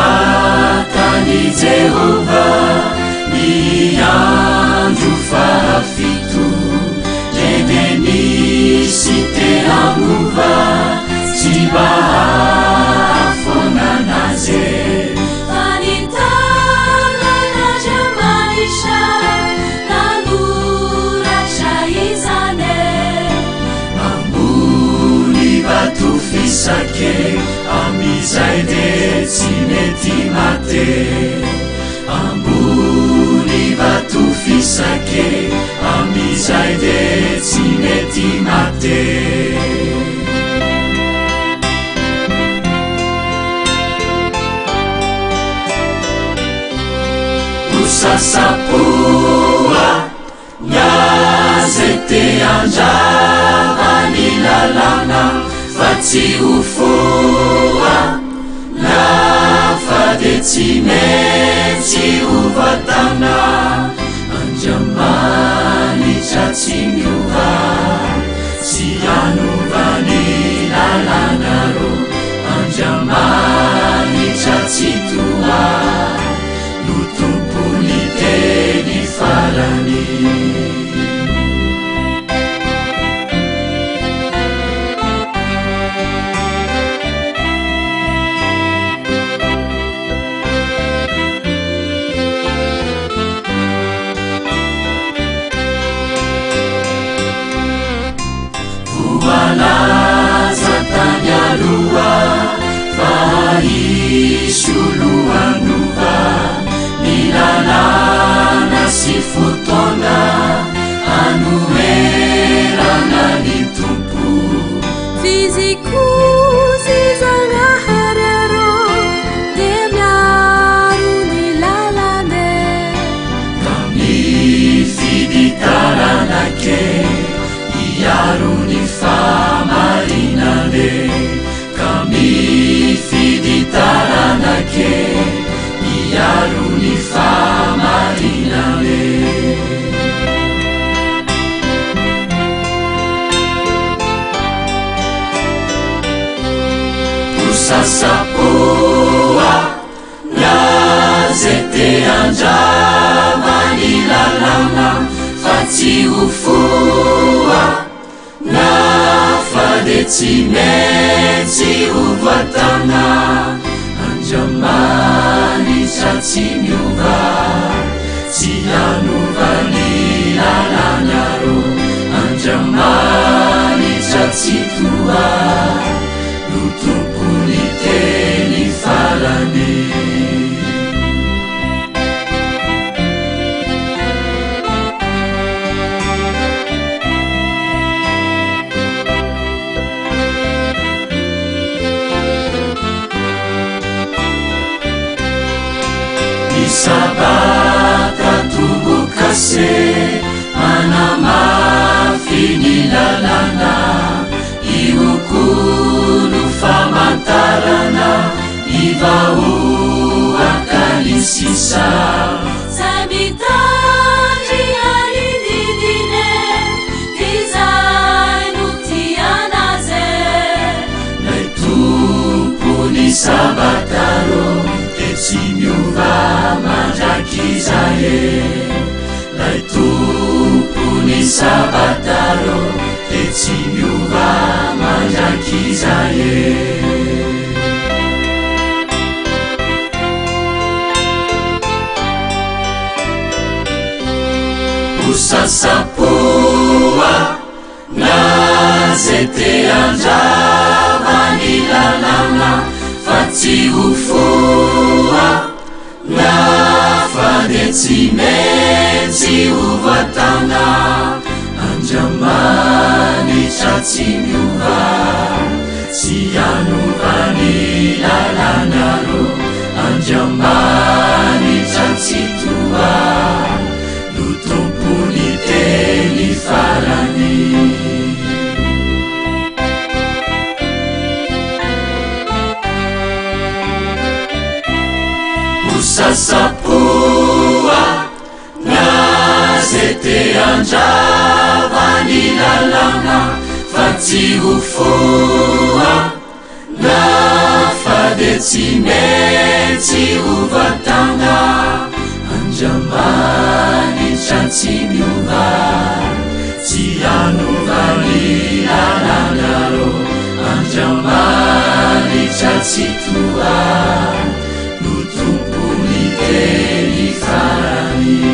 Fasabatany Jehovah ny andro fahafito, dia nisy tehamova tsy mba hahafoana anazy. Fanitanan'Andriamanitra nanoratra izany ambony vato fisake, amizay dia tsy mety maty. Ambony vato fisake, amizay dia tsy mety maty. Usasapoa ngazay te andrava ny lalàna, fa tsy ho foa lafa dia tsy maintsy ho vatana. Andriamanitra tsy miova, tsy anova ny lalàna ro. Andriamanitra tsy toa, no tompony teny farany. isoloanova ny lalàna sy fotoana anomerana ny tompo fiziko sy zagnahary arô de miaro ny lalane kamy fiditarana-ke iaro ny famarinane kamy fiditarana-ke iaro ny famarinane sasapoa na zay te andrama ny lalàna fa tsy ho foa na fa de tsy maintsy ho voatana andriamanitra tsy miova tsy anova ny lalàna ro andriamanitra tsy toa no tompony teny farany ny sabata tobokase manamafy ny lalàna iokolo famantarana ivahoaka ny sisa zay mitandry anididine izay no tianaze lay tompony sabataro de tsy miova mandraky zaye lay tompony sabataro de tsy miova mandraky zaye ho sasapoa na zay te andrama ny lalàna fa tsy ho foa na fa de tsy maintsy ho voatana andriamanitra tsy miova tsy anova ny lalàna ro andriamanitra tsy toa no tompony teny farany ho sasapoa na zay te andrava ny lalàna fa tsy ho foa na fa de tsy maintsy ho voatana andriamanitra tsy miova tsy anova ny lalàna ro andriamanitra tsy toa no tompony teny farany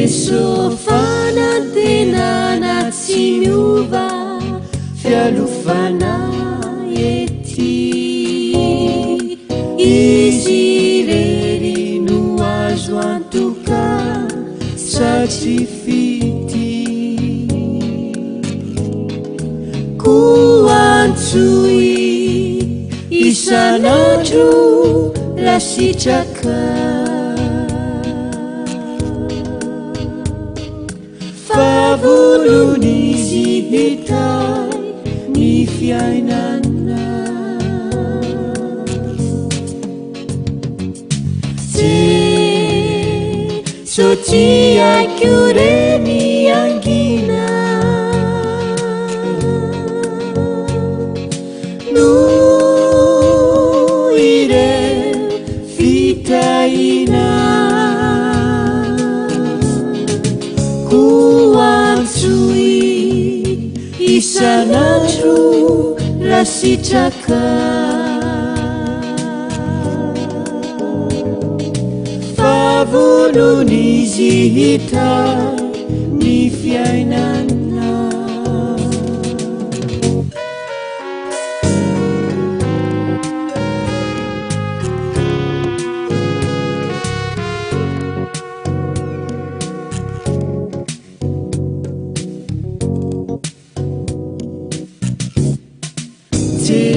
sofanantenana tsy miova fialofana ety izy rery no azo antoka satry fity ko antsoi isanandro lasitraka favolon'izy hitay ny fiainana so tiako re ny angina vitaina kuantsui isanandro rasitraka favononizy hita ny fiainana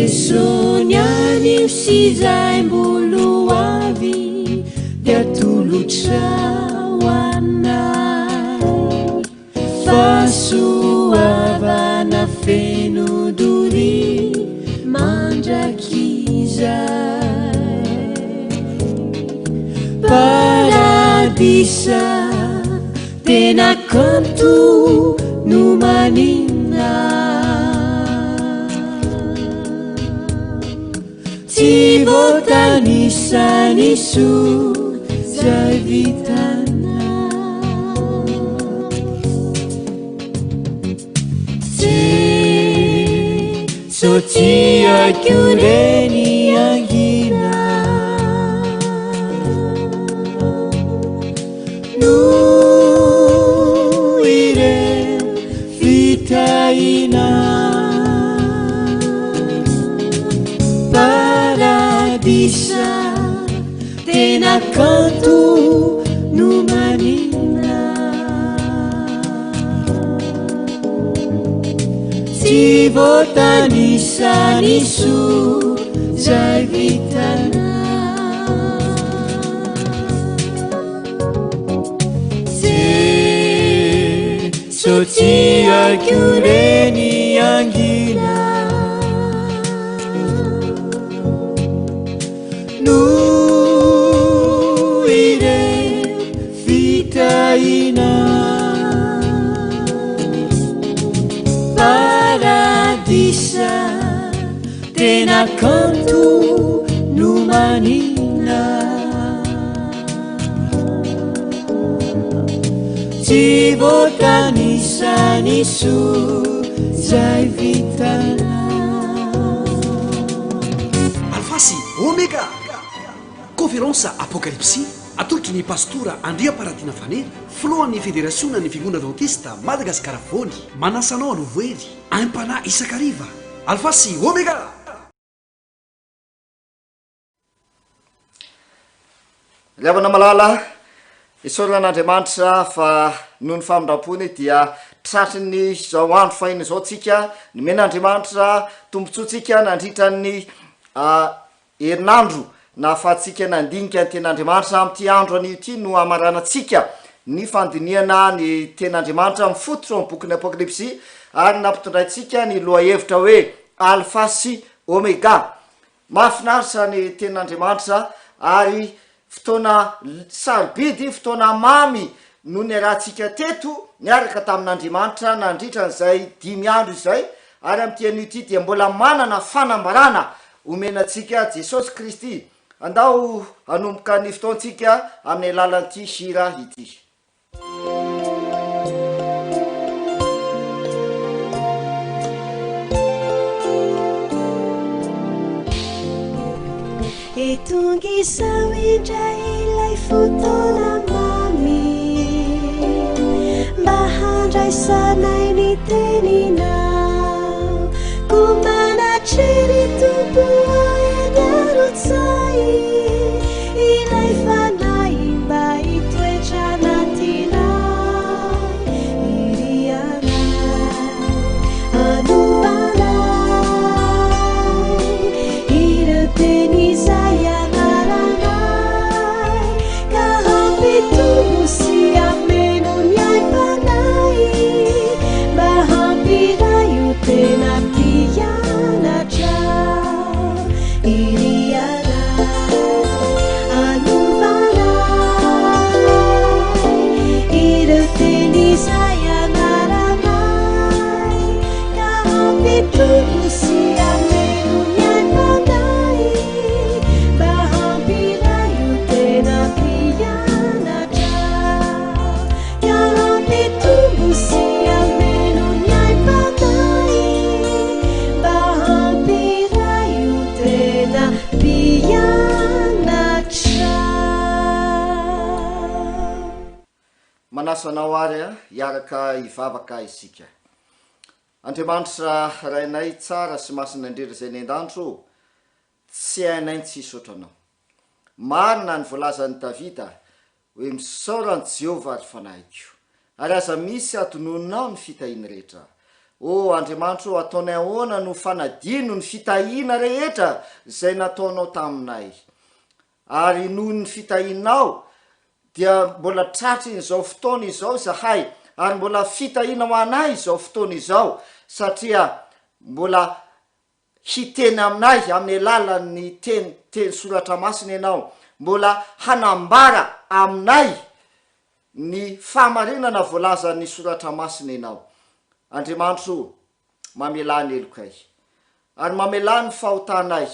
Soniani usizai mbolo avy dia tolotraoanay fasoavana fenodori mandrakizay paradisa tena kanto no manina tsy voatanisaniso zay vitana so tiako reny angina no ireo vitaina paradisa tena kanto no manina tsy voatanisaniso zay vitana so tiako reny angina no ireo vitaina paradisa tena kanto no manina tsy voatanisaniso zay vitana alfasy omega conférence apocalypsy atolotry ny pastora andria paradina fanery filohan'ny fédérationna ny figona dentiste madagasikara vony manasanao alovoery aim-pana isakariva alfasy omega liavana malala isoran'andriamanitra fa noho ny famindram-pony dia tratry ny zao andro fahina zao tsika ny men'andriamanitra tombontsotsika nandritrany herinandro na afatsika nandinika ny ten'andriamanitra am'ty andro an'io ty no amaranatsika ny fandiniana ny ten'andriamanitra mifototro ny bokyny apocalypsy ary nampitondraitsika ny loha hevitra hoe alpha sy omega mahafinaritra ny ten'andriamanitra ary fotoana sarobidy fotoana mamy no ny rahantsika teto niaraka tamin'andriamanitra nandritran'izay 5 andro izay ary am'ty an'io ty dia mbola manana fanambarana omenatsika jesosy kristy andao anomboka ny fotoantsika amin'ny alalan'ity hira ity etongisao indray ilay fotoana mamy mba handraisanay ny teninao ko manatrery tompo eny arotsay ilay fanahy mba hitoetra anatinao irianay anoanay ireo teny izay anaranay manasanao ary a iaraka ivavaka isika. Andriamanitra rainay tsara sy masina indrindra zay ny an-dandro, tsy hainay tsy isotranao. Marina ny voalazan'ny Davida hoe misaorany Jehova ary fanahyko, ary aza misy atononao ny fitahiana rehetra. O Andriamanitra, ataonay ahoana no fanadino ny fitahiana rehetra zay nataonao taminay, ary noho ny fitahianao dia mbola tratry izao fotoana izao zahay, ary mbola fitahiana ho anay izao fotoana izao, satria mbola hiteny aminay amin'ny alalan'ny teny soratra masina ianao, mbola hanambara aminay ny fahamarinana voalazan'ny soratra masina ianao. Andriamanitra, mamelany elokay ary mamelany fahotanay,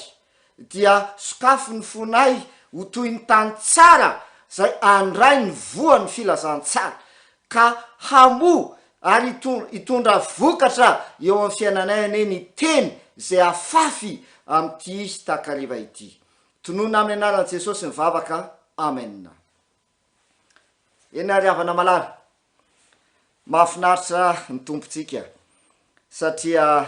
dia sokafo ny fonay ho toy ny tany tsara zay andray ny voan'ny filazantsara, ka hamo ary hitondra vokatra eo amin'ny fiainanay ane ny teny zay afafy amin'ity takariva ity. Tonoina amin'ny anaran'i Jesosy mivavaka. Amen. Eny ary havana malala, mahafinaritra ny tompontsika satria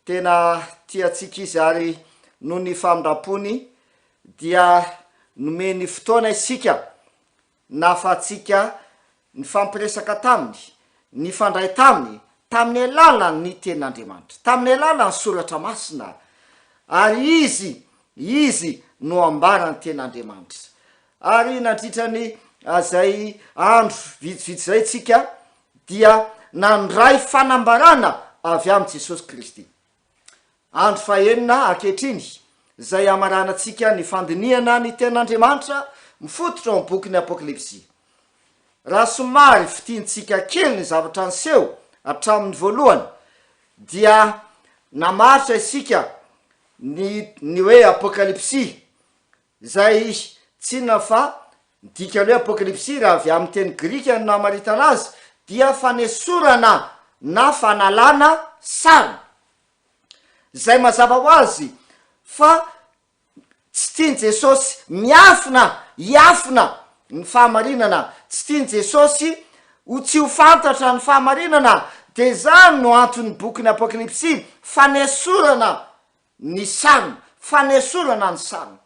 tena tiatsika izy, ary noho ny famindrapony dia nomeny fotoana isika nafatsika ny fampiresaka taminy, ny fandray taminy, tamin'ny alalan'ny ny tenin'Andriamanitra, tamin'ny alalan'ny soratra masina, ary izy no ambarany tenin'Andriamanitra. Ary nandritrany zay andro vitsivitsy zay tsika dia nandray fanambarana avy amin'ny Jesosy Kristy. Andro fahenina ankehitriny zay amaranantsika ny fandiniana ny tenin'Andriamanitra mifototra ao amin'ny bokin'ny Apokalipsy. Raha somary fitiantsika kely ny zavatra niseho hatramin'ny voalohany, dia namaritra isika ny hoe Apokalipsy, zay tsy inona fa dika hoe Apokalipsy raha avy amin'ny teny Grika no namaritana azy, dia fanesorana na fanalana sary. Zay mazava ho azy fa tsy tiany Jesosy hiafina ny fahamarinana, tsy tiany Jesosy ho tsy ho fantatra ny fahamarinana, de zany no antony bokin'ny Apokalipsy, fanesorana ny sary, fanesorana ny sary,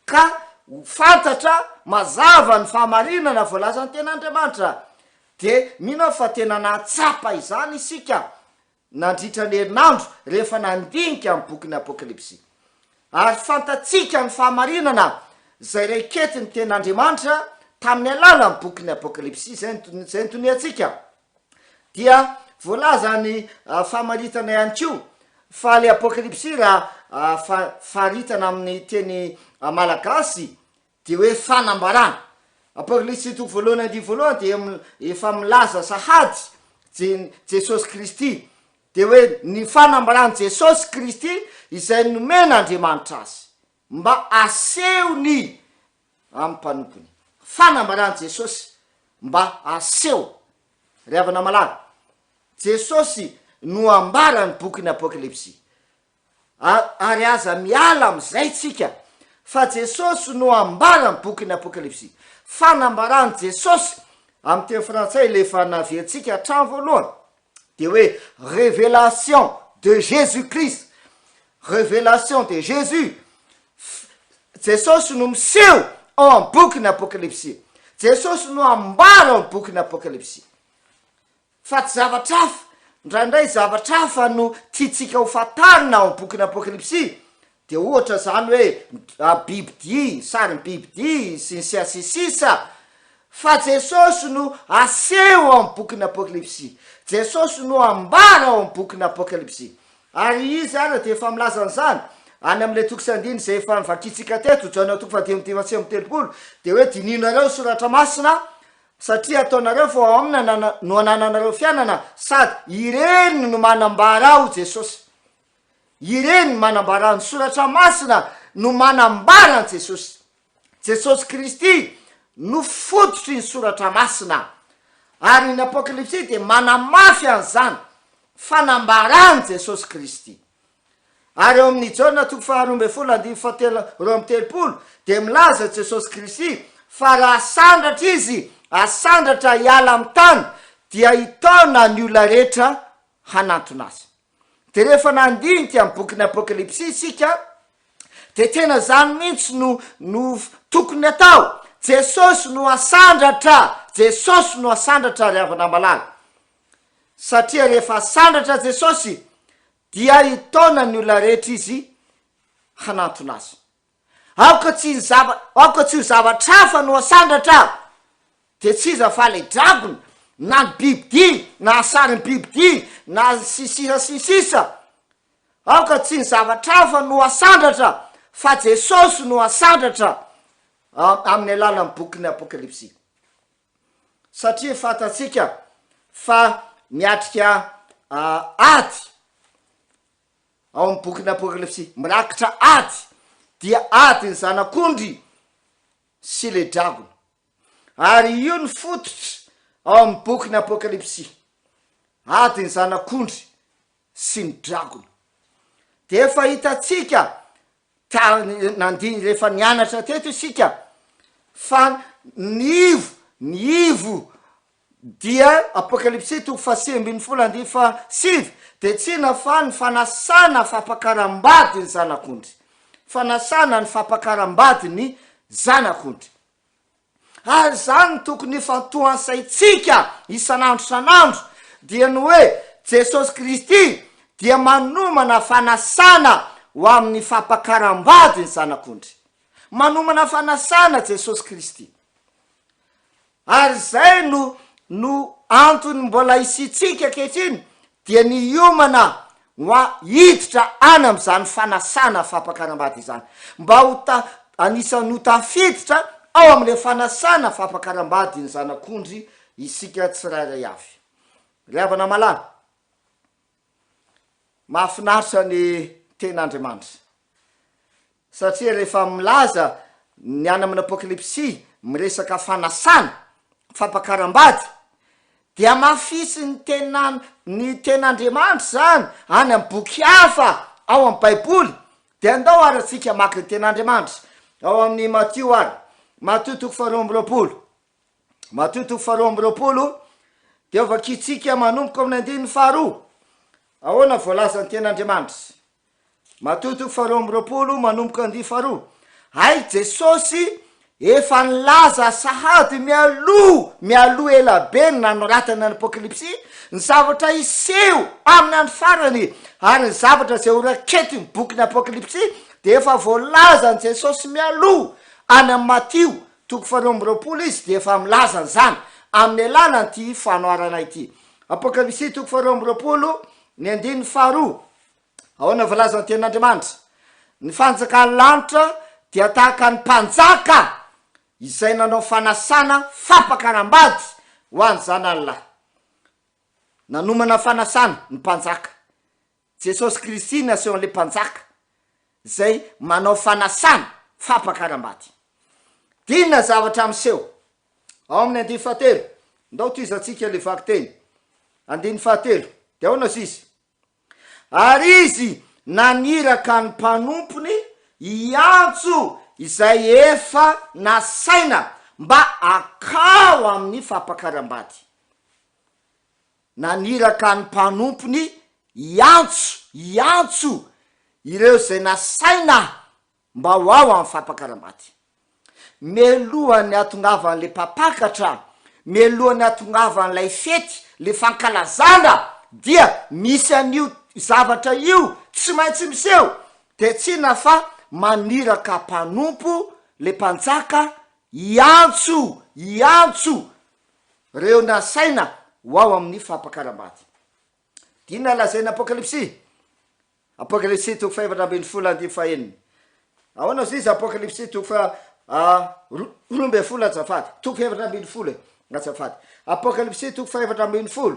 ka ho fantatra mazava ny fahamarinana voalazan'ny tenin'Andriamanitra. De mino fa tena nahatsapa izany isika nandritra ny herinandro rehefa nandinika amin'ny bokin'ny Apokalipsy, ary fantatsika ny fahamarinana zay raikety ny tenin'Andriamanitra tamin'ny alalan'ny bokin'ny Apokalipsy. Zay notoniatsika dia voalazany fahamaritana ihany koa fa le Apokalipsy raha faharitana amin'ny teny malagasy de hoe fanambarana. Apokalipsy toko voalohany andihy voalohany de efa milaza sahady Jesosy Kristy, de hoe ny fanambarany Jesosy Kristy izay nomen'Andriamanitra azy mba asehony amin'ny mpanompony. Fanambarany Jesosy mba aseho. Ravana malala, Jesosy no ambarany bokin'ny Apokalipsy, ary aza miala am'izay tsika fa Jesosy no ambarany bokin'ny Apokalipsy. Fanambarany Jesosy amin'ny teny frantsay le efa naviantsika hatramy voalohany de hoe révélation de Jésus-Christ, révélation de Jésus. Jesosy no miseho ao amin'ny bokin'ny Apokalipsy, Jesosy no ambara ao amin'ny bokin'ny Apokalipsy. Fa tsy zavatra hafa, ndraindray zavatra hafa no tiatsika ho fatarina ao amin'ny bokin'ny Apokalipsy, de ohatra zany hoe bibidia, sarin'ny bibidia sy ny siasisisa. Fa Jesosy no aseho ao amin'ny bokin'ny Apokalipsy, Jesosy no ambara ao amin'ny bokin'ny Apokalipsy. Ary izy ary de efa milaza an'izany any amin'le toko sy andiny zay efa nivakitsika teto, janao toko fahadimy-dimatsy amby telopolo, de hoe dininareo soratra masina satria ataonareo fo ao amina no anananareo fiainana, sady ireny no manambara ao Jesosy, ireny manambara ny soratra masina no manambara ny Jesosy. Jesosy Kristy no fototry ny soratra masina, ary ny Apokalipsy de manamafy an'izany fanambarany Jesosy Kristy. Ary eo amin'ny Jona toko faharoa folo andimy roa amby telopolo de milaza Jesosy Kristy fa raha sandratra izy asandratra hiala amin'ny tany dia hitaona ny olona rehetra hanantona azy. De rehefa nandinika amin'ny bokyny apokalipsy isika de tena zany mihitsy no tokony atao. Jesosy no asandratra, Jesosy no asandratra ry havana malala, satria rehefa asandratra Jesosy dia hitaona ny olona rehetra izy hanantona azy. Aoka tsy ho zavatra hafa no asandratra, de tsy iza fa le dragona na ny bibidia na asariny bibidia na sisisa. Aoka tsy ny zavatra hafa no asandratra fa Jesosy no asandratra amin'ny alalan'ny bokyny apokalipsy. Satria fatatsika fa miatrika ady ao amin'ny bokyny apokalipsy, mirakitra ady dia ady ny zanak'ondry sy le dragona, ary io ny fototra ao amin'ny bokyny apokalipsy, ady ny zanak'ondry sy ny dragona. De efa hitatsika nandiny rehefa nianatra teto isika fa ny ivo dia apokalipsy 7:17 de tsina fa ny fanasana fampakaram-bady ny zanak'ondry, fanasana ny fampakaram-bady ny zanak'ondry. Ary zany tokony fantohansaitsika isan'andro dia ny hoe Jesosy Kristy dia manomana fanasana ho amin'ny fampakaram-bady ny zanak'ondry, manomana fanasana Jesosy Kristy. Ary zay no antony mbola isitsika kehitriny dia niomana hiditra any am'izany fanasana fampakaram-bady izany, mba anisany ho tafiditra ao am'le fanasana fampakaram-bady ny zanak'ondry isika tsirairay avy. Ry havana malala, mahafinaritra ny ten'Andriamanitra, satria rehefa milaza ny any amin'ny apokalipsy miresaka fanasana fampakaram-bady dia mafisy ny ten'Andriamanitra zany any amin'ny boky hafa ao amin'ny baiboly. De andao ary atsika maky ny ten'Andriamanitra ao amin'ny Matio ary, Matio 2:20 de vakitsika manomboka amin'ny 2:2. Ahoana voalaza ny ten'Andriamanitra? Matio 2:20 manomboka 2:2. Hay Jesosy efa nilaza sahady mialoha elabe ny nanoratana ny apokalipsy ny zavatra iseho amin'ny andro farany, ary ny zavatra zay horakety ny bokyny apokalipsy de efa voalaza ny Jesosy mialoha any amin'ny Matio 2:20 izy de efa milaza zany amin'ny alalany fanoarana ity. Apokalipsy 2:20 ny 2:2. Ahoana voalaza ny ten'Andriamanitra? Ny fanjakan'ny lanitra dia tahaka ny mpanjaka izay nanao fanasana fampakaram-bady ho any zanany lahy. Nanomana fanasana ny mpanjaka, Jesosy Kristy naseho an'le mpanjaka zay manao fanasana fampakaram-bady. Dinona zavatra miseho ao amin'ny 2:3. Ndao tizatsika le vaky teny 2:3 de ahoana izy? Ary izy naniraka ny mpanompony hiantso izay efa nasaina mba akao amin'ny fampakaram-bady. Naniraka ny mpanompony hiantso ireo zay nasaina mba ho ao amin'ny fampakaram-bady. Mialohan'ny atongavan'le mpapakatra, mialohan'ny atongavan'lay fety, le fankalazana, dia misy an'io zavatra io tsy maintsy miseho. De tsina fa maniraka mpanompo le mpanjaka hiantso reo nasaina ho ao amin'ny fampakaram-bady. Dina lazainy apokalipsy 2:4. Ahoana izy apokalipsy 2:12 azafady, 2:4 azafady. Apokalipsy 2:4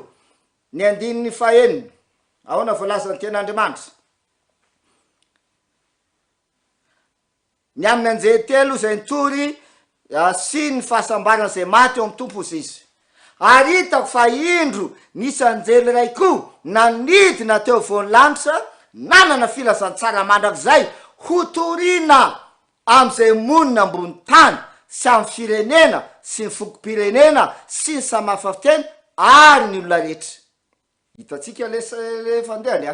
ny 9:1. Ahoana voalaza ny ten'Andriamanitra? Ny amin'ny anjeritelo zay nitory sy ny fahasambarana zay maty eo amin'ny tompo izy. Ary hitako fa indro nisy anjely ray koa nanidina teo voan'ny lanitra, nanana filazantsara mandrakizay ho toriana am'izay monina ambony tany sy amin'ny firenena sy ny fokom-pirenena sy ny samafafiteny ary ny olona rehetra. Hitatsika le fandehany a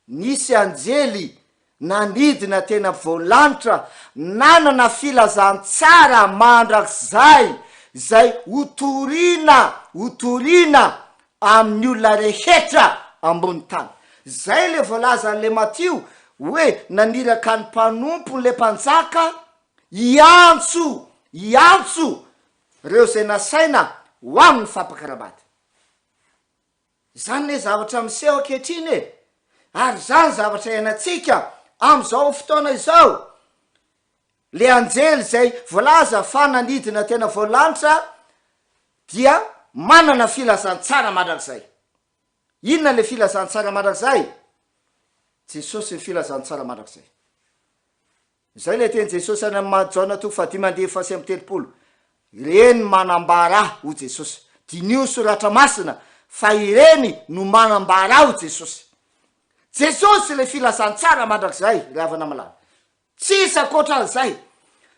nisy anjely nanidina tena voalanitra nanana filazantsara mandrakizay zay hotoriana amin'ny olona rehetra ambony tany. Zay le voalazan'le Matio hoe naniraka ny mpanompo le mpanjaka iantso reo zay nasaina ho amin'ny fampakarambady. Zany le zavatra miseho ankehitriny e, ary zany zavatra iainatsika am'izao fotoana izao. Le anjely zay voalaza fa nanidina tena voalanitra dia manana filazantsara mandrakizay. Inona le filazantsara mandrakizay? Jesosy ny filazantsara mandrakizay. Zay le teny Jesosy any amin'ny Jaona 5:7-8 ireny manambara ho Jesosy. Dinio soratra masina fa ireny no manambara ho Jesosy. Jesosy le filazantsara mandrakizay le avana malala. Tsisy ankoatran'izay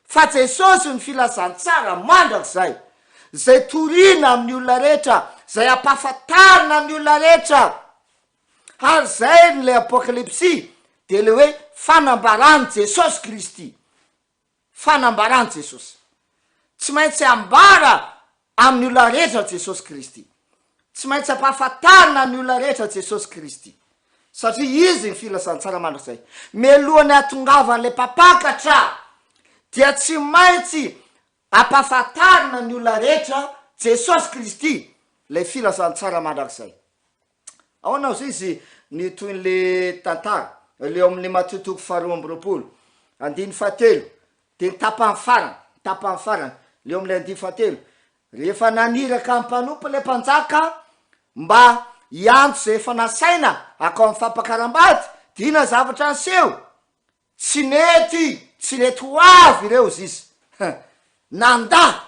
fa Jesosy ny filazantsara mandrakizay zay toriana amin'ny olona rehetra, zay ampahafantarina amin'ny olona rehetra. Ary zay le apokalipsy de le hoe fanambarany Jesosy Kristy. Fanambarany Jesosy. Tsy maintsy ambara amin'ny olona rehetra Jesosy Kristy. Tsy maintsy ampahafantarina amin'ny olona rehetra Jesosy Kristy. Satria izy ny filazantsara mandrakizay. Melohany atongavan'le mpampakatra dia tsy maintsy ampahafantarina ny olona rehetra Jesosy Kristy le filazantsara mandrakizay. Ahoana ozy izy ny toin'le tantara leo amin'ny Matio 2:20 de ny tapany farany leo amin'le 2:7 rehefa naniraka amin'ny mpanompo le mpanjaka mba iantso zay efa nasaina akao amin'ny fampakarambady dina zavatra anseho tsy nety ho avy ireo izy izy nanda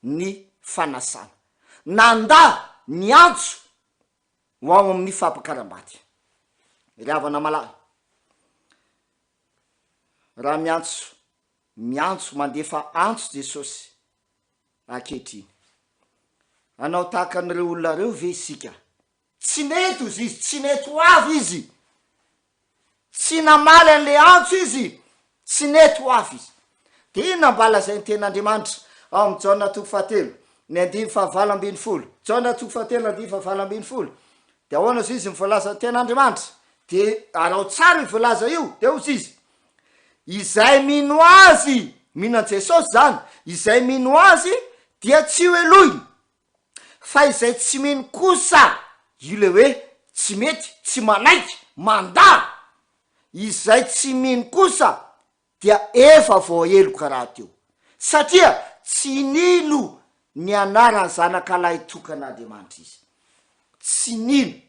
ny fanasana, nanda ny antso ho ao amin'ny fampakarambady. Ravana malala raha miantso mandefa antso Jesosy ankehitriny. Anao tahaka an'ireo olona reo ve isika? Tsy nety izy izy, tsy nety ho avy izy, tsy namaly an'le antso izy, tsy nety ho avy izy. De ina mbala zay ny ten'Andriamanitra ao amin'ny Jaona 2:9-20. Jaona 2:9-20. De ahoana izy izy mivoalaza ny ten'Andriamanitra de arao tsara ny voalaza io de ozy izy izay mino azy, mino an Jesosy zany, izay mino azy dia tsy ho eloiny, fa izay tsy mino kosa io le hoe tsy mety, tsy manaiky, manda. Izay tsy mino kosa dia efa voaeloka raha teo, satria tsy nino ny anarany zanak'alahy tokan'Andriamanitra izy. Tsy nino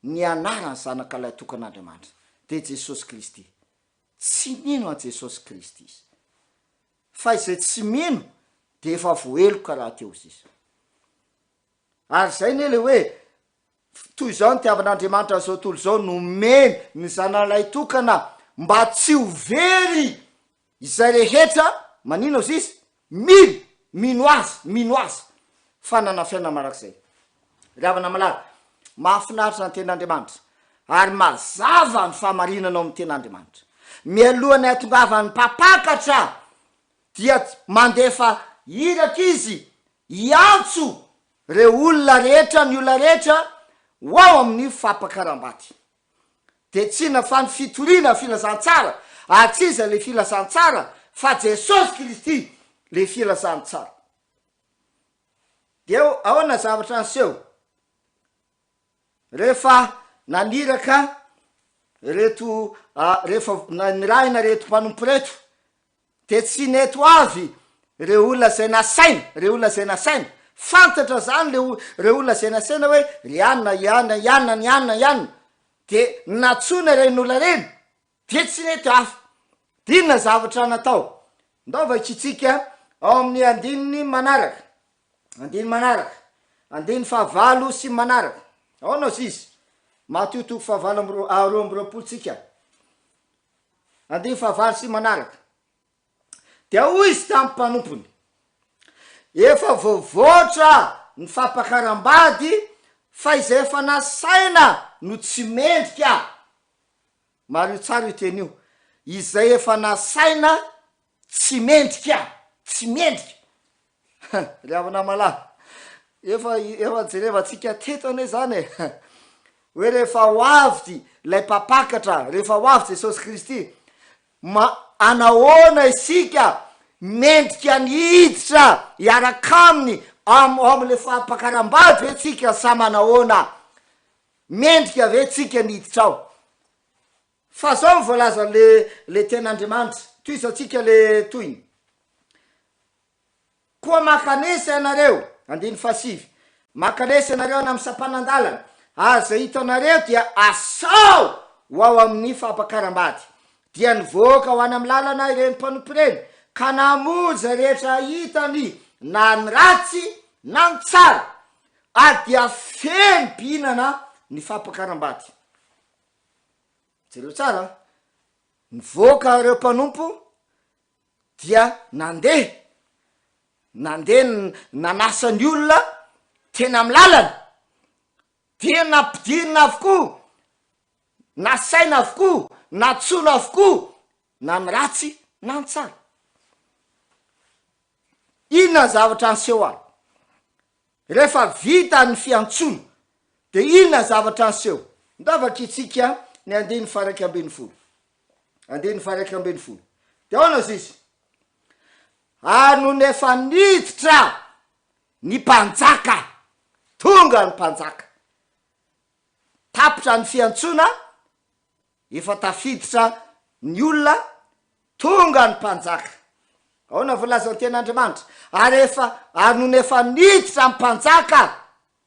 ny anarany zanak'alahy tokan'Andriamanitra de Jesosy Kristy. Tsy nino an Jesosy Kristy izy, fa izay tsy mino de efa voaeloka raha teo izy. Ary zay ne le hoe toy zao ny tiavan'Andriamanitra zao tontolo zao nomeny ny zanalay tokana mba tsy ho very izay rehetra manino izy izy mino azy fa nana fiaina marak'izay. Ravana malala mahafinaritra ny ten'Andriamanitra ary mazava ny fahamarinanao amin'ny ten'Andriamanitra. Mialohany atongavan'ny mpampakatra dia mandefa iraka izy iantso reo olona rehetra, ny olona rehetra ho ao amin'ny fampakarambady. De tsy na fa ny fitoriana filazantsara, ary tsy iza le filazantsara fa Jesosy Kristy le filazantsara. De ahoana zavatra anseho rehefa naniraka reto rehefa niraina reto mpanompo reto de tsy nety ho avy reo olona zay nasaina, fantatra zany reo olona zay nasaina hoe ianna de natsona ren'olona reny de tsy nety avy. Dinona zavatra natao? Ndaova kitsika ao amin'ny andininy manaraka, andiny fahavalo sy manaraka. Ahoana izy izy? Matio 2:2-4 tsika. Andiny fahavalo sy manaraka. dia hoy izy tamin'ny mpanompony efa voavoatra ny fampakaram-bady fa izay efa nasaina no tsy mendrika maro tsara io teny io izay efa nasaina tsy mendrika ry havana malahy efa jerevantsika teto ane zany hoe rehefa ho avy lay mpapakatra rehefa ho avy Jesosy Kristy anahoana isika mendrika ny hiditra hiaraka aminy am'le fampakaram-bady ve tsika sa manahoana mendrika ve tsika ny hiditra ao fa zao mivolaza le ten'Andriamanitra toizatsika le toyny koa makanesa ianareo 15 makanesa ianareo any amin'ny sampanandalana aza hitanareo dia asao ho ao amin'ny fampakaram-bady dia nivoaka ho any amin'ny lalana ireny mpanompo ireny ka namonja rehetra hitany na ny ratsy na ny tsara ary dia feno mpihinana ny fampakaram-bady jereo tsara nivoaka ireo mpanompo dia nandeha nanasa ny olona tena amin'ny lalana dia nampidinina avokoa nasaina avokoa natsoina avokoa na ny ratsy na ny tsara inona ny zavatra anseho azy rehefa vita ny fiantsoana dia inona ny zavatra anseho ndavaka itsika ny 1:12 1:12 dia ahoana izy no efa niditra ny mpanjaka tonga ny mpanjaka tapitra ny fiantsoana efa tafiditra ny olona tonga ny mpanjaka ahoana volazany ten'Andriamanitra ary no efa niditra ny mpanjaka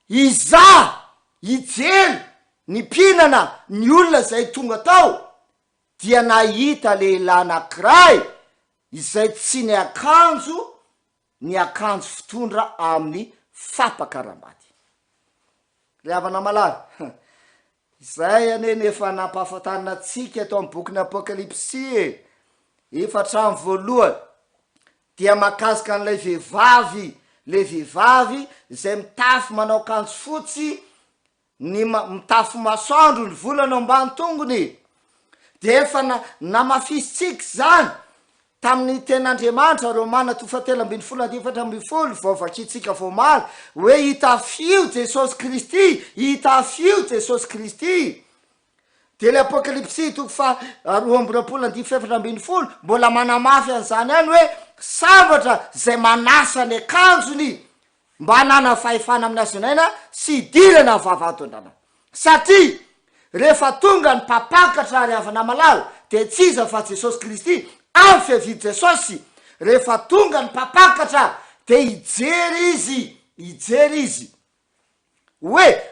iza ijely ny mpihinana ny olona zay tonga tao dia nahita lehilahy anankiray izay tsy ny akanjo fitondra amin'ny fampakaram-bady ry havana malahy izay aneny efa nampahafantarina atsika eto amin'ny boky ny Apokalipsy efatra amin'ny voalohany dia makasika an'ilay vehivavy izay mitafy manao akanjo fotsy ny mitafy masoandro ny volana ambany tongony dia efa namafisitsika zany tamin'ny ten'Andriamanitra Romana 3:17 vaovakitsika voamaly hoe hitafio Jesosy Kristy dia le Apokalipsy 2:2 mbola manamafy an'izany any hoe sabatra zay manasa ny akanjony mba hanana fahefana amin'ny azinaina sy idirana vavatondrana satria rehefa tonga ny mpapakatra ry havana malahy dia tsy iza fa Jesosy Kristy amin'ny fiavidy Jesosy rehefa tonga ny mpapakatra dia ijery izy hoe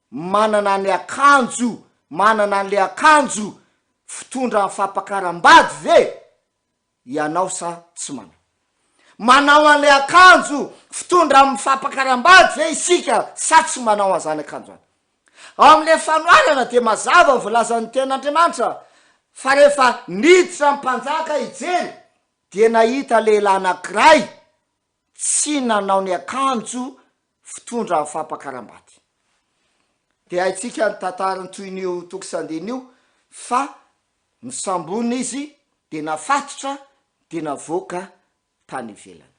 manana ny akanjo fitondra ny fampakaram-bady ve ianao sa tsy manao an'le akanjo fitondra amin'ny fampakaram-bady ve isika sa tsy manao an'izany akanjo any ao amin'le fanoarana dia mazava volazan'ny ten'Andriamanitra fa rehefa niditra mpanjaka ijery dia nahita lehilahy anankiray tsy nanao ny akanjo fitondra amin'ny fampakaram-bady dia haitsika ny tantarany toyn'io tokosandin'io fa nisambony izy dia nafatotra dia navoaka tany ivelany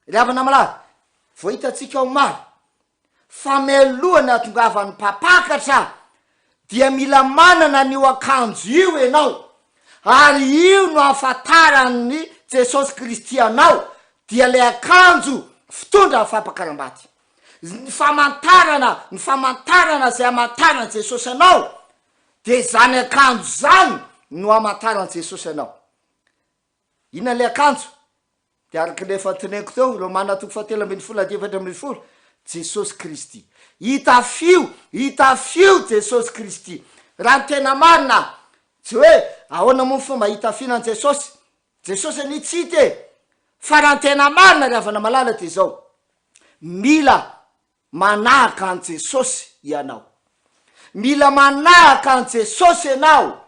ry havana malahy vao hitatsika ao maro fa mialohany atongavany mpapakatra dia mila manana n'io akanjo io ianao ary io no ahafantarany Jesosy Kristy anao dia le akanjo fitondra ny fampakaram-bady ny famantarana zay amantarany Jesosy anao dia zany akanjo zany no amantarany Jesosy anao inona le akanjo dia araka lefa teneko teo Romana 3:17 Jesosy Kristy hitafio Jesosy Kristy raha ny tena marina tsy hoe ahoana moa fomba hitafinan Jesosy ny tsy hita fa raha ny tena marina ry havana malala dia zao mila manahaka an Jesosy ianao mila manahaka an Jesosy ianao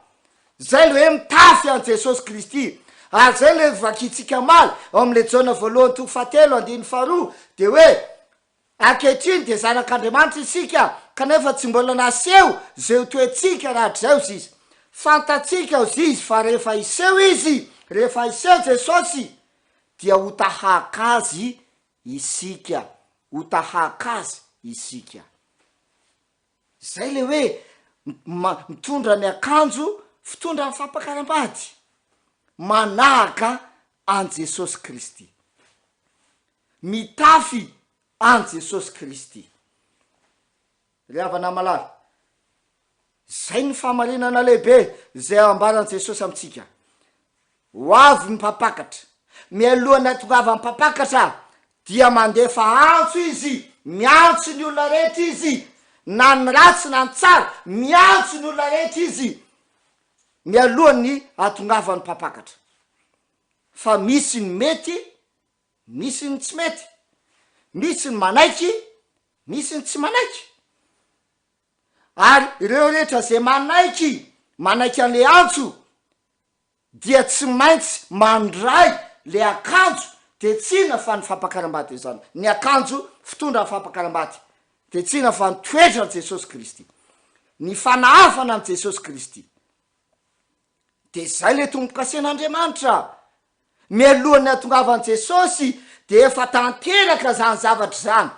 zay le hoe mitafy an Jesosy Kristy ary zay le vakitsika maly ao am'le jaona voalohany toko fahatelo andiny faharoa de hoe akehitriny de zanak'andriamanitra isika kanefa tsy mbola naseho zay ho toetsika rahatry zay izy fantatsika ozy izy fa rehefa iseho izy rehefa iseho jesosy dia ho tahaka azy isika ho tahaka azy isika zay le hoe mitondra ny akanjo fitondra ny fampakaram-bady manahaka an Jesosy Kristy mitafy an Jesosy Kristy ry havana malala zay ny famarinana lehibe zay ambaran Jesosy amitsika ho avy mipapakatra mialohany atongava mipapakatra dia mandefa antso izy miantso ny olona rehetra izy na ny ratsy na ny tsara miantso ny olona rehetra izy mialohany atongava ny mpapakatra fa misy ny mety misy ny tsy mety misy ny manaiky misy ny tsy manaiky ary ireo rehetra zay manaiky an'le antso dia tsy maintsy mandray le akanjo de tsina fa ny fampakaram-bady zany ny akanjo fitondra ny fampakaram-bady de tsina fa ny toetra ny Jesosy Kristy ny fanahafana ny Jesosy Kristy de zay le tombo-kasen'Andriamanitra mialohany atongavan Jesosy de efa tanteraka zany zavatra zany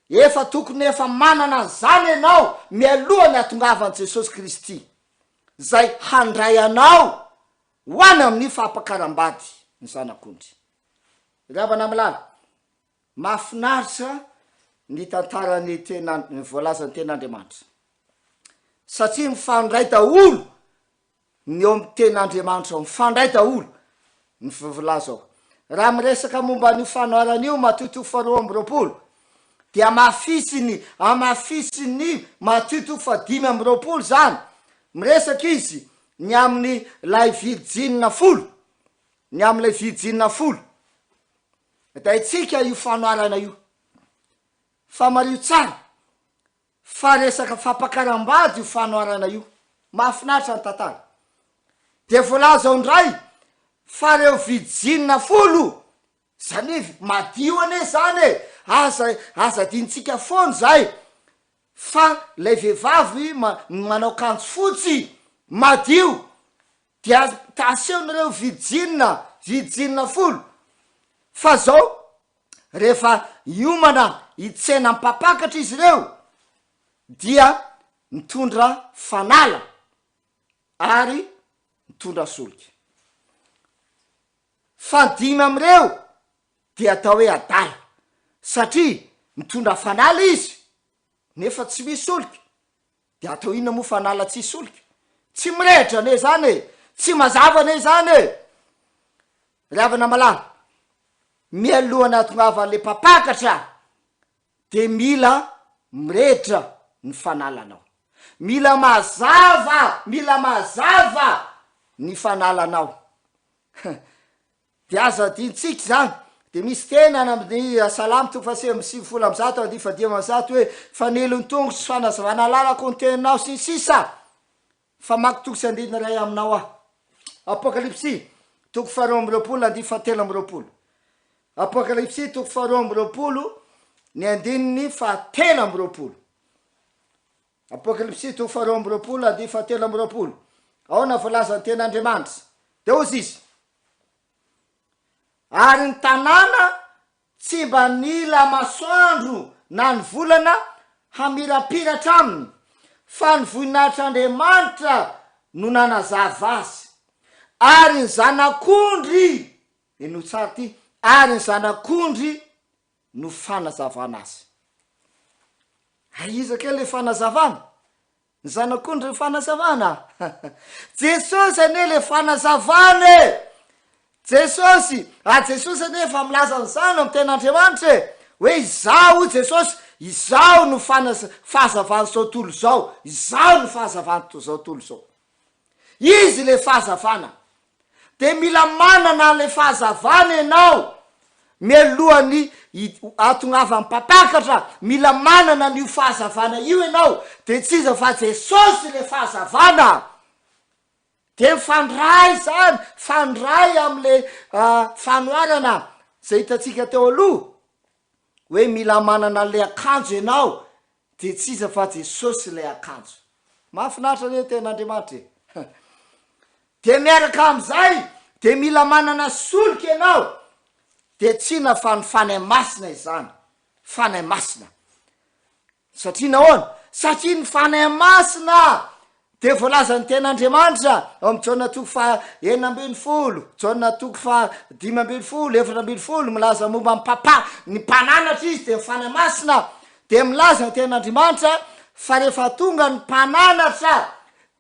efa tokony efa manana zany ianao mialohany atongavan Jesosy Kristy zay handray anao ho any amin'ny fampakaram-bady ny zanak'ondry ravana milala mahafinaritra ny tantarany tena ny voalazany ten'Andriamanitra satria mifandray daholo ny eo amin'ny ten'Andriamanitra mifandray daholo ny volaza ao raha miresaka momba ny fanoaran'io matoto faharoa amby roapolo dia amafisiny matoto fadimy amby roapolo zany miresaka izy ny amin'ny lay virjinina folo ny am'lay virjinina folo da itsika io fanoarana io fa mario tsara fa resaka fampakaram-bady io fanoarana io mahafinaritra ny tantara de volaza ao ndray fa reo virjinina folo zany madio ane zany aza dinitsika foany zay fa lay vehivavy manao kanjo fotsy madio dia tasehonareo virjinina folo fa zao rehefa iomana itsena mpapakatra izy reo dia mitondra fanala ary mitondra solika fandimy am'ireo dia atao hoe adala satria mitondra fanala izy nefa tsy misy solika de atao inona moa fanala tsy solika tsy mirehitra ane zany tsy mazava ane zany ry havana malala mialohany atongavan'le mpapakatra de mila mirehitra ny fanalanao mila mazava ny fanalanao de aza dintsika zany de misy tena amin'ny salamy toko fahasivy amby sivifolo amby zato ady fadimy amby zato hoe fanelony tongotra sy fanazavana lalako ny tenanao sy ny sisa fa maky toko sy andina ray aminao apokalipsy toko faharoa amby roapolo andiny fahatelo amby roapolo apokalipsy toko faharoa amby roapolo ny andininy fahatelo amby roapolo apokalipsy toko faharoa amby roapolo andiny fahatelo amby roapolo ao na voalaza ny ten'Andriamanitra de ozy izy ary ny tanàna tsy mba nila masoandro na ny volana hamirapiratra aminy fa ny voninahitry'Andriamanitra no nanazava azy ary ny zanak'ondry eno tsara ty ary ny zanak'ondry no fanazavana azy aiza ke le fanazavana ny zanak'ondry ny fanazavana Jesosy ane le fanazavana Jesosy Jesosy anefa milaza nyzany amy ten'Andriamanitra hoe izao Jesosy izao no fahazavany zao tolo zao izao no fahazavany zao tolo zao izy le fahazavana de mila manana le fahazavana ianao mialohany atongava mpapakatra mila manana n'io fahazavana io ianao de tsy iza fa Jesosy le fahazavana de mifandray zany fandray am'le fanoarana zay hitatsika teo aloha hoe mila manana le akanjo ianao de tsy iza fa Jesosy le akanjo. Mahafinaritra le ten'Andriamanitra de miaraka am'izay de mila manana solika ianao de tsina fa ny fanay masina izany fanay masina satria nahoana satria ny fanay masina de voalazany ten'Andriamanitra am Jona toko fa 9 Jona toko fa 5 4 milaza momba ny mpananatra izy de fanay masina de milaza ny ten'Andriamanitra fa rehefa tonga ny mpananatra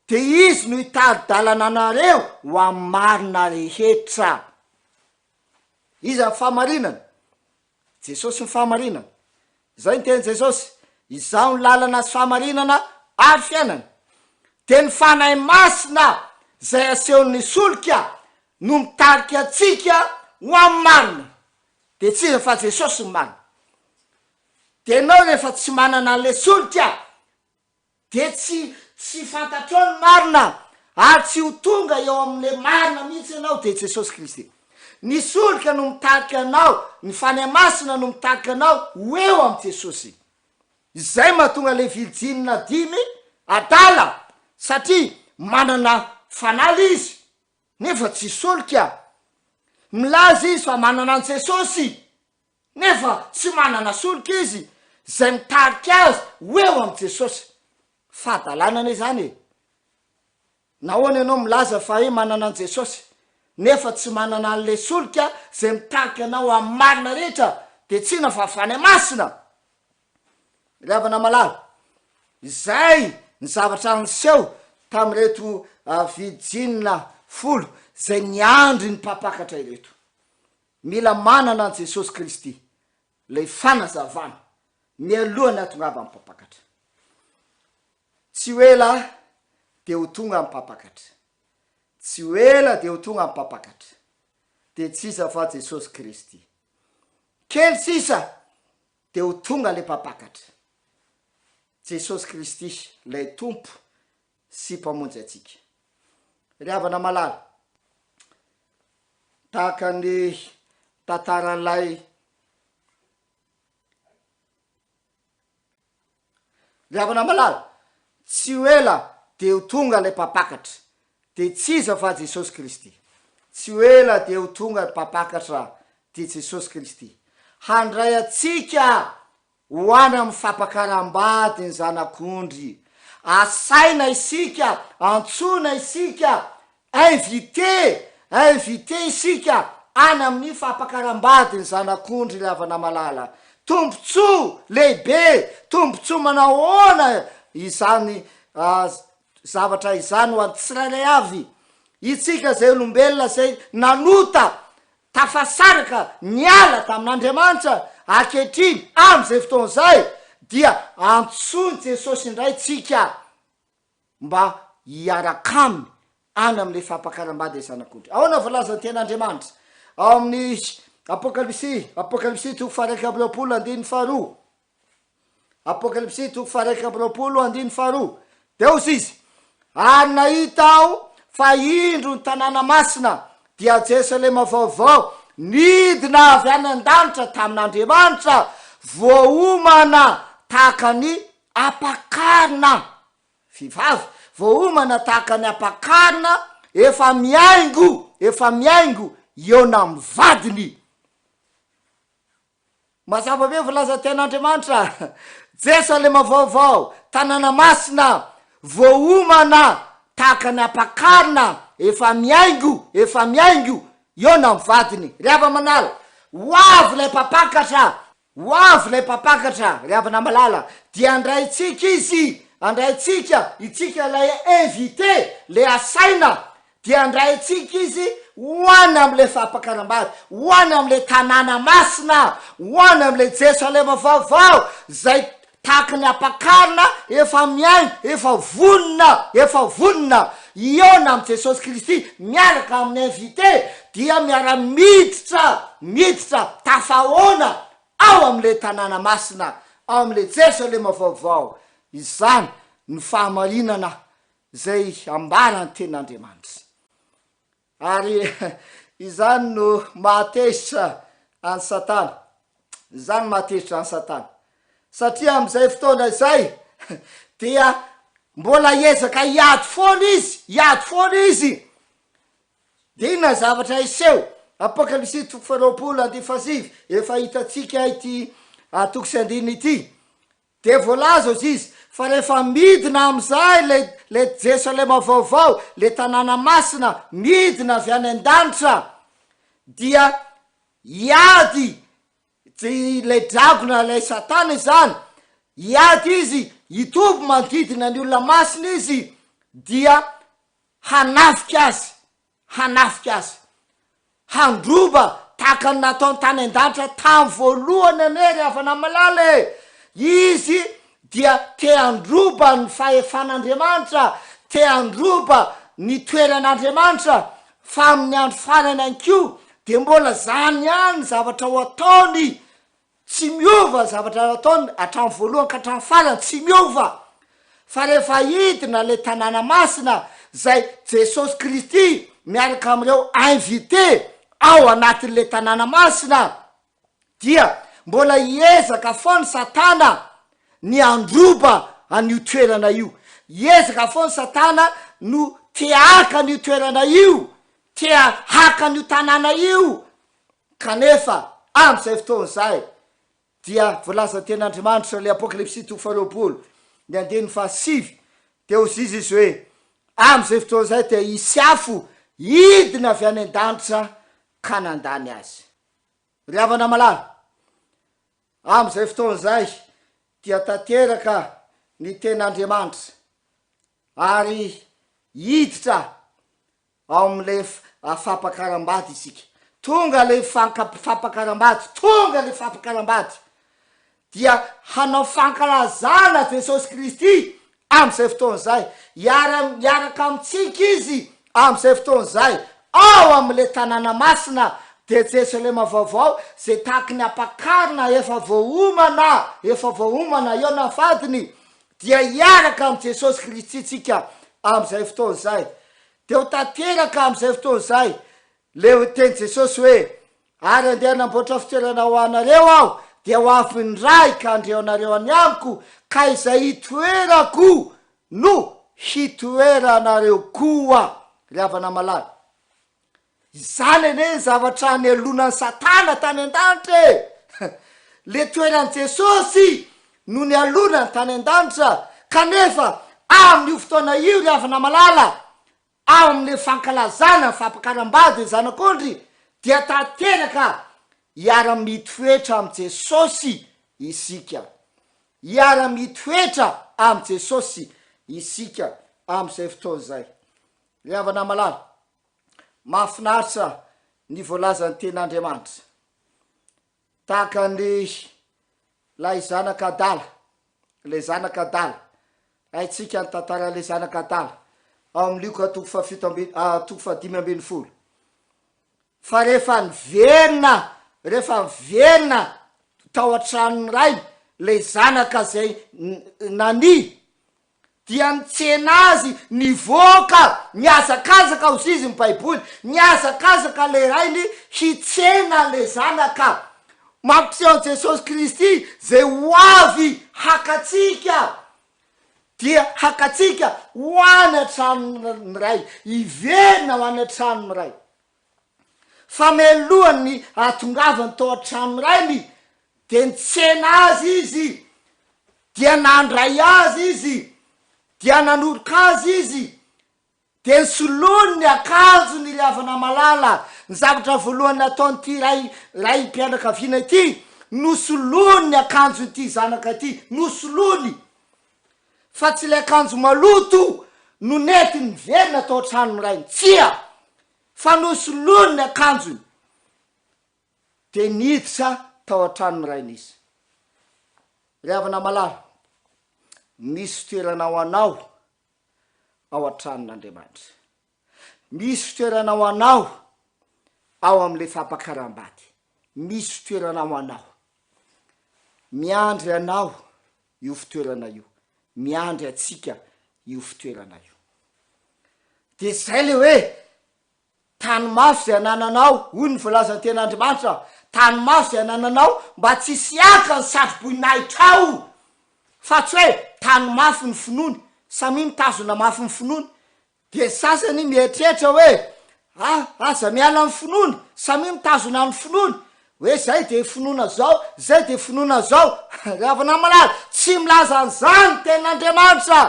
de izy no hitady dalana anareo ho amin'ny marina rehetra. Iza ny fahamarinana? Jesosy ny fahamarinana. Zay ny teny Jesosy, izao ny lalana sy fahamarinana ary fiainana. De ny fanahy masina zay asehon'ny solika no mitarika atsika ho amin'ny marina. De tsy iza fa Jesosy ny marina. De nao rehefa tsy manana le solika de tsy fantatrao ny marina ary tsy ho tonga eo amin'le marina mihitsy ianao de Jesosy Kristy. Ny solika no mitarika anao, ny fanahy masina no mitarika anao ho eo amin'ny Jesosy. Izay mahatonga le viljinina 5 adala satria manana fanaly izy nefa tsy solika. Milaza izy fa manana an Jesosy nefa tsy manana solika izy zay mitarika azy ho eo amin'ny Jesosy. Fahadalanana izany nahoana ianao milaza fa hoe manana an Jesosy nefa tsy manana an'le solika zay mitarika anao amin'ny marina rehetra de tsina fa fanahy masina. Ravana malala izay ny zavatra niseho tam'reto vijinina 10 zay niandry ny mpapakatra ireto. Mila manana an Jesosy Kristy le fanazavana mialohany atongava amin'ny mpapakatra. Tsy ela de ho tonga amin'ny mpapakatra. Tsy ela de ho tonga amin'ny mpapakatra. De tsy iza fa Jesosy Kristy. Kely sisa de ho tonga le mpapakatra. Jesosy Kristy lay tompo sy mpamonjy atsika. Ry havana malala tahaka ny tantaran'lay ry havana malala tsy ela de ho tonga le mpapakatra de tsy iza fa Jesosy Kristy. Tsy ela de ho tonga le mpapakatra de Jesosy Kristy handray atsika ho any amin'ny fampakaram-bady ny zanak'ondry. Asaina isika, antsona isika, invité isika any amin'ny fampakaram-bady ny zanak'ondry. Ry havana malala tombontsoa lehibe, tombontsoa manahoana izany zavatra izany ho an'ny tsirairay avy. Itsika zay olombelona zay nanota tafasaraka niala tamin'Andriamanitra akehitriny am'izay fotoana zay dia antsony Jesosy indray tsika mba hiaraka aminy any amin'le fampakaram-bady zanak'ondry. Ahoana voalazany ten'Andriamanitra ao amin'ny Apokalipsy toko 2 Apokalipsy toko 2 de hozy izy ary nahita aho fa indro ny tanàna masina dia Jerusalema vaovao nidina avy any an-danitra tamin'Andriamanitra voaomana tahaka ny apakarina. Vehivavy voaomana tahaka ny apakarina efa miaingo eona amin'ny vadiny. Mazava be volaza ten'Andriamanitra Jerusalema vaovao tanàna masina voaomana tahaka ny apakarina efa miaingo eona amin'ny vadiny. Ry hava manala ho avy lay mpapakatra ry havana malala dia andraytsika izy, itsika lay invité le asaina dia andraytsika izy ho any am'le fampakaram-bady, ho any am'le tanàna masina, ho any am'le Jerusalema vaovao zay tahaka ny apakarina efa miaingo efa vonona iona am' Jesosy Kristy miaraka amin'ny invité dia miara miditra tafahoana ao am'le tanàna masina, ao am'le Jerusalema vaovao. Izany ny fahamarinana zay ambarany ten'Andriamanitra. ary izany no mahatezitra any satana, zany mahatezitra any satana satria am'izay fotoana izay dia mbola ezaka iady foana izy de inona zavatra iseho apokalipsy 2:7 efa hitatsika ity toko sy andiny ity de voalaza izy fa rehefa midina am'izay le Jerusalema vaovao le tanàna masina midina avy any an-danitra dia iady le dragona le satana izany iady izy hitobo manodidina ny olona masina izy dia hanafika azy handroba tahaka ny nataony tany an-danitra tamy voalohany anery avana malala izy dia te handroba ny fahefan'Andriamanitra, te handroba ny toeran'Andriamanitra fa amin'ny andro farany anko de mbola zany ihany zavatra ho ataony tsy miova, zavatra ataony hatramy voalohany ka hatramy farany tsy miova fa rehefa hidina le tanàna masina zay Jesosy Kristy miaraka am'ireo invité ao anatin'le tanàna masina dia mbola hiezaka foany satana ny androba an'io toerana io, hiezaka foany satana no te haka an'io toerana io, te haka an'io tanàna io kanefa am'izay fotoana zay dia voalaza ten'Andriamanitra le apokalipsy 2:7 ny andeny 7 de ozy izy hoe am'izay fotoana zay de isy afo hidina avy any an-danitra ka nandany azy. Ry havana malala am'izay fotoana zay dia tanteraka ny ten'Andriamanitra ary hiditra ao am'le fampakaram-bady isika, tonga le fampakaram-bady dia hanao fankalazana Jesosy Kristy am'izay fotoana zay iaraka amitsika izy am'izay fotoana zay ao am'le tanàna masina de Jerusalema vaovao zay tahaky ny apakarina efa voaomana eo na fadiny dia iaraka am' Jesosy Kristy tsika am'izay fotoana zay de ho tanteraka am'izay fotoana zay le teny Jesosy hoe ary andeha namboatra fitoerana ho anareo aho dia ho avindray ka andreo anareo any amiko ka izay hitoerako no hitoeranareo koa. Ry havana malala izany ane zavatra ny alonany satana tany an-danitra le toeran'i Jesosy no ny alonany tany an-danitra kanefa amin'io fotoana io ry havana malala ao amin'le fankalazana fampakaram-bady zanak'ondry dia tanteraka iara-mitoetra am' Jesosy isika, iara-mitoetra am' Jesosy isika am'izay fotoana zay. Ry havana malala mahafinaritra ny voalazan'ny ten'Andriamanitra tahaka ny lay zanak'Adala, le zanak'Adala haitsika ny tantara le zanak'Adala ao amin'ny Lioka 5:12 fa rehefa niverina tao an-tranony ray le zanaka zay nany dia nitsena azy nivoaka miazakazaka ozy izy ny baiboly miazakazaka le rainy hitsena le zanaka mampiseho Jesosy Kristy zay ho avy hakatsika dia hakatsika ho any an-tranony ray iverina ho any an-tranony ray fa melohany atongavany tao an-tranony rayny de nitsena azy izy dia nandray azy izy dia nanoroka azy izy de nsolony ny akanjony ry havana malala ny zavatra voalohany nataonyty ray mpianakaviana ity nosolony ny akanjo ty zanaka ty nosolony fa tsy le akanjo maloto no nety niverina tao an-tranony ray tsia fa nosolony ny akanjony de niditra tao an-tranony rainy izy. Ry havana malala misy toerana ho anao ao an-tranon'Andriamanitra, misy toerana ho anao ao am'le fampakaram-bady, misy toerana ho anao miandry anao io fitoerana io, miandry atsika io fitoerana io de zay le hoe tany mafy zay anananao hoy ny voalazany ten'andriamanitra tany mafy zay anananao mba tsy siaka ny satroboinahitrao fa tsy hoe tany mafy ny finoany samy mitazona mafy ny finoany de sasany mietrehtra hoe aza miala ny finoany samy mitazona ny finoany hoe zay de finoana zao zay de finoana zao ravana malaza tsy milaza an'izany ten'andriamanitra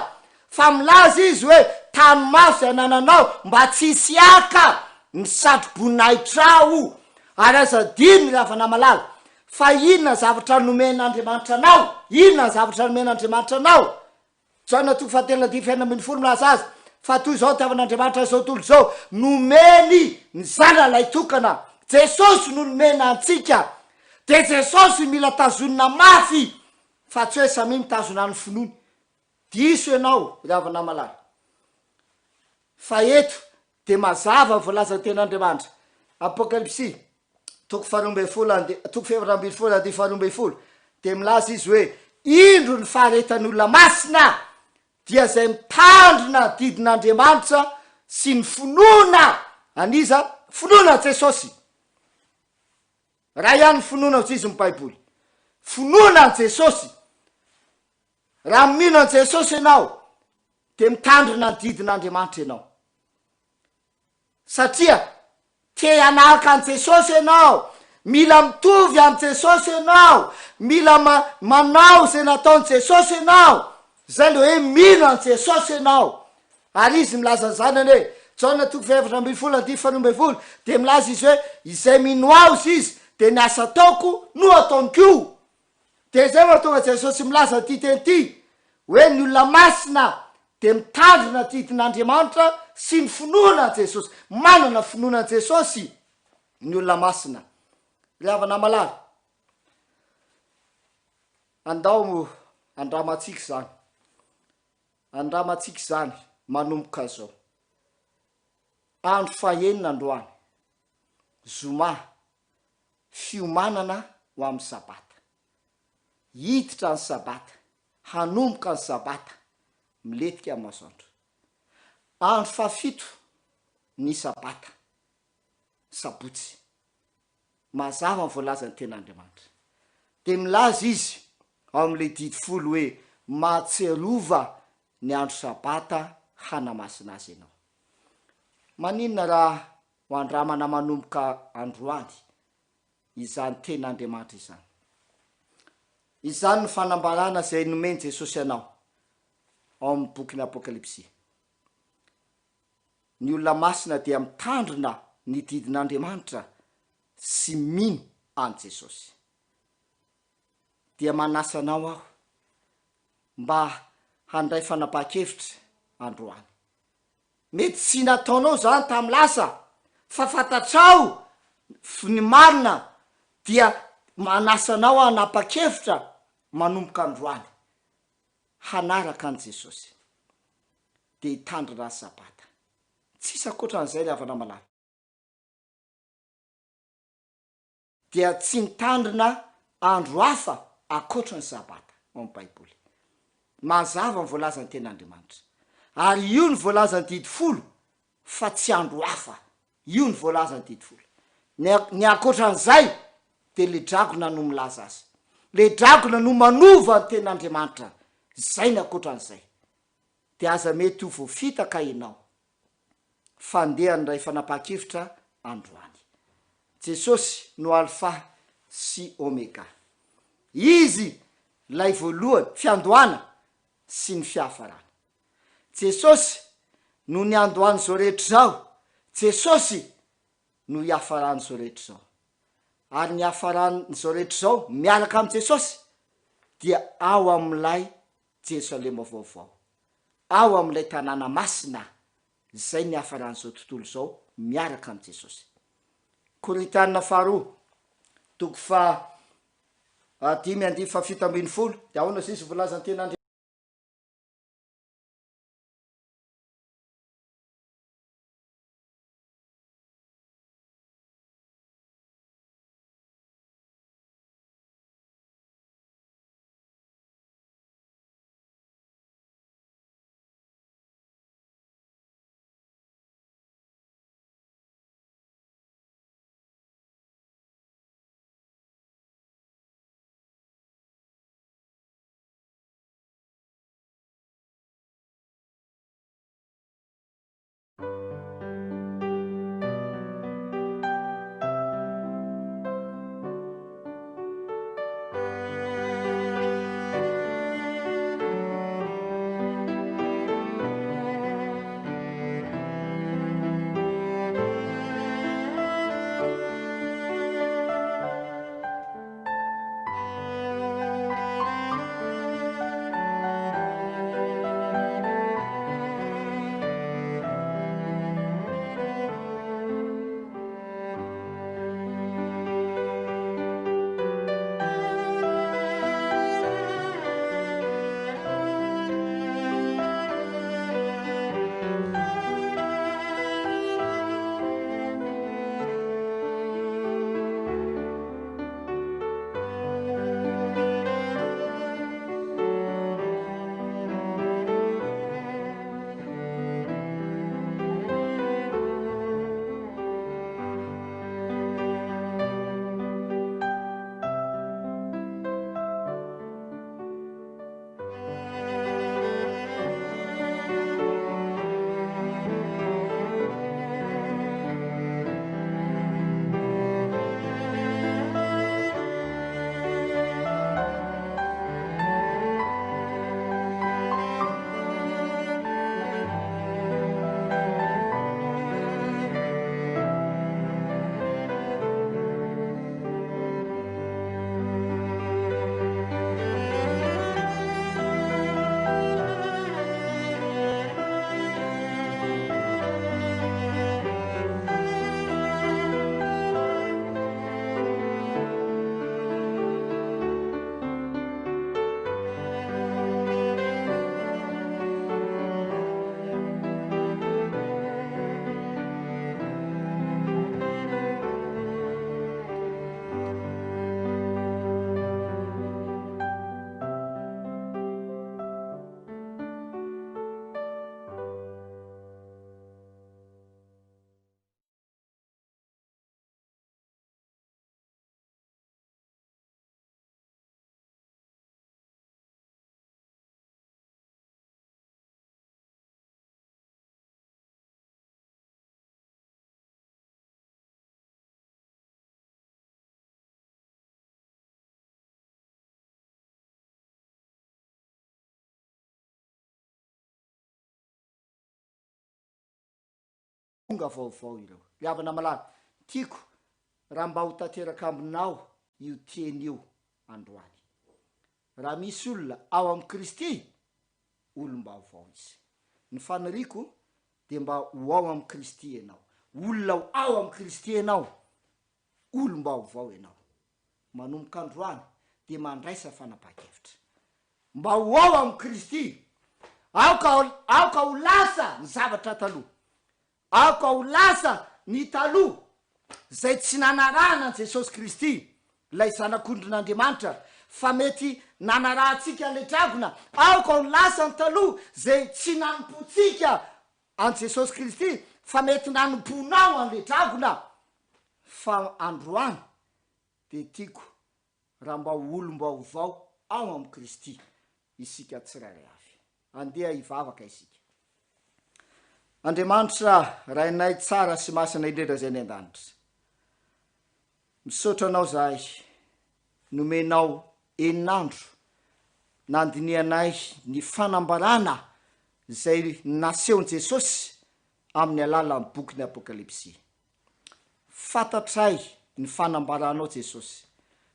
fa milaza izy hoe tany mafy zay anananao mba tsy siaka ny satroboinahitrao ary aza diny ravana malaza fa inona zavatra nomen'andriamanitra anao inona zavatra nomen'andriamanitra anao zana to fahatena dy fiaina ambin'ny folo milaza azy fa toy zao tavan'andriamanitra zao tolo zao nomeny ny zanalay tokana jesosy no nomena antsika de jesosy mila tazonina mafy fa tsy hoe samy mitazona ny finoany diso ianao ravana malaza fa eto de mazava voalaza ten'andriamanitra apokalipsy toko faharoambe folo toko fefatra folo ady faharoambe folo de milaza izy hoe indro ny faharetan'olona masina dia zay mitandrina didin'andriamanitra sy ny finoana aniza finoana jesosy raha ihany finoana izy ny baiboly finoana jesosy raha mino an jesosy ianao de mitandrina ny didin'andriamanitra ianao satria te anahaka an jesosy ianao mila mitovy am jesosy ianao mila manao zay nataony jesosy ianao zay le hoe mino an jesosy ianao ary izy milaza zanany hoe jaona toko fefatra ambin'ny folo ady faharoambe folo de milaza izy hoe izay mino azy izy de ny asa ataoko no ataoniko de zay mahatonga jesosy milaza ty teny ty hoe ny olona masina de mitandrina didin'andriamanitra sy ny finoana jesosy manana finoana jesosy ny olona masina ravana malaza andao andramatsika zany andramatsika zany manomboka zao andro fahenina androany zoma fiomanana ho amin'ny sabata hiditra ny sabata hanomboka ny sabata miletika amin'ny masoandro andro fafito ny sabata sabotsy mazava ny voalazany ten'andriamanitra de milaza izy ao am'le didy folo hoe mahatserova ny andro sabata hanamasina azy ianao maninona raha ho andramana manomboka androany izany ten'andriamanitra izany izany ny fanambarana zay nomeny jesosy ianao ao amin'ny boky ny apokalipsy ny olona masina dia mitandrina ny didin'andriamanitra sy mino an jesosy dia manasanao aho mba handray fanapa-kevitra androany mety tsy nataonao zany tamy lasa fa fatatrao ny marina dia manasanao hanapa-kevitra manomboka androany hanaraka an jesosy de hitandrina ny sabata tsisy akoatran'izay le havana malala dia tsy mitandrina andro hafa akoatra ny sabata ao amin'ny baiboly mazava ny voalazany ten'andriamanitra ary io ny voalazany didy folo fa tsy andro hafa io ny voalazany didy folo ny akoatran'izay de le dragona no milaza azy le dragona no manova ny ten'andriamanitra zay ny akoatran'izay de aza mety ho voafitaka ianao fandeha ny ray fanapa-kevitra androany jesosy no alfa sy omega izy lay voalohany fiandohana sy ny fiafarana jesosy no ny andohany zao rehetra zao jesosy no hiafarany zao rehetra zao ary ny hafarany zao rehetra zao miaraka am jesosy dia ao am'lay jerosalema vaovao ao am'lay tanàna masina zay ny hafarany zao tontolo zao miaraka am jesosy Korintianina faharoa toko fa 5:7 de ahoana sisy volazany tena onga vaovao ireo liavana malala tiako raha mba ho tanteraka aminao io teny io androany raha misy olona ao amin'ny Kristy olom-baovao izy ny fanariko de mba ho ao amin'ny Kristy ianao olona ao amin'ny Kristy ianao olom-baovao ianao manomboka androany de mandraisa fanapa-kevitra mba ho ao amin'ny Kristy aoka ho lasa ny zavatra taloha aoka ho lasa ny taloha zay tsy nanarahana Jesosy Kristy lay zanak'ondrin'Andriamanitra fa mety nanarahantsika le dragona aoka ho lasa ny taloha zay tsy nanompotsika an Jesosy Kristy fa mety nanomponao an'le dragona fa androany de tiako raha mba olom-baovao ao amin'ny Kristy isika tsirairay avy andeha hivavaka isika Andriamanitra rainay tsara sy masina indrindra zay ny an-danitra misaotra anao zahay nomenao eninandro nandinianay ny fanambarana zay naseon Jesosy amin'ny alalan'ny boky ny Apokalipsy fantatray ny fanambaranao Jesosy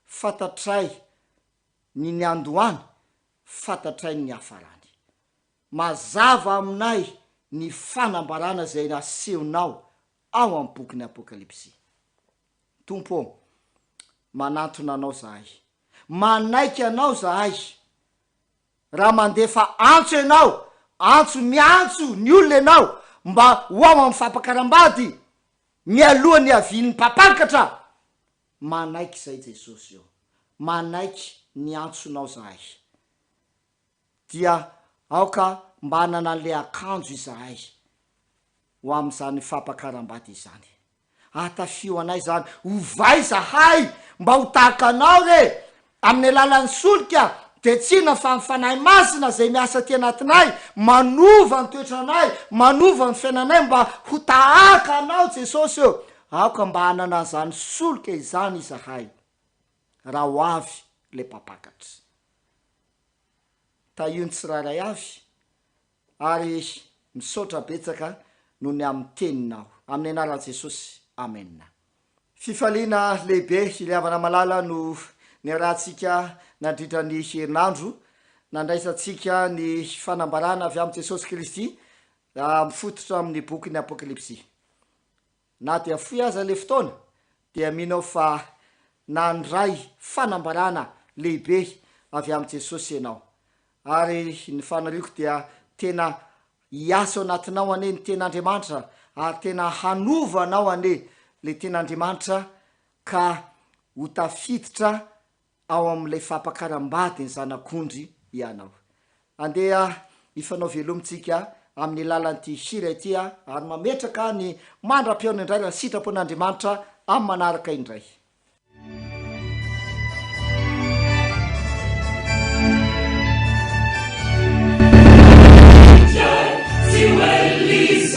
fantatray ny andohany fantatray ny hafarany mazava aminay ny fanambarana zay nasehonao ao amin'ny boky ny Apokalipsy Tompo manantona anao zahay manaiky anao zahay raha mandefa antso ianao antso miantso ny olona ianao mba ho ao amin'ny fampakarambady mialohany avian'ny mpapakatra manaiky zay Jesosy io manaiky ny antsonao zahay dia aoka mba hanana le akanjo izahay ho amin'izany fampakarambady izany atafio anay zany ovay zahay mba ho tahaka anao re amin'ny alalan'ny solika de tsy na fanay masina zay miasa ty anatinay manova ny toetranay manova ny fiainanay mba ho tahaka anao Jesosy io aoka mba hanana zany solika izany izahay raha ho avy le mpapakatra tahiony tsirairay avy ary misaotra betsaka no ny amin'ny teninao amin'ny anaran'i Jesosy amen fifaliana lehibe iliavana malala no ny rahantsika nandritra ny herinandro nandraisantsika ny fanambarana avy amin'ny Jesosy Kristy mifototra amin'ny boky ny Apokalipsy na dia foy aza le fotoana dia minao fa nandray fanambarana lehibe avy amin'ny Jesosy ianao ary ny fanariko dia tena hiasa anatinao ane ny ten'Andriamanitra ary tena hanovanao ane le ten'Andriamanitra ka ho tafiditra ao amin'ilay fampakarambady ny zanak'ondry ianao andeha ifanao velomitsika amin'ny lalan'ity hira ity ary mametraka ny mandra-piaona indray raha sitrapon'Andriamanitra amin'ny manaraka indray Magnifica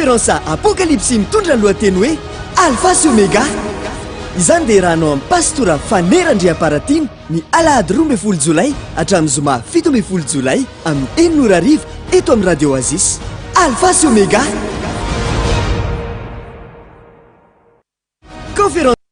Conférence apocalypse mitondra lohateny hoe alpha sy omega. Izany dia rahanao amin'ny pastora Fanerandriam-Paratiny ny alahady 12 Jolay hatramin'ny zoma 17 Jolay amin'ny 9h eto amin'ny radio Oasis. Alpha sy omega. Conférence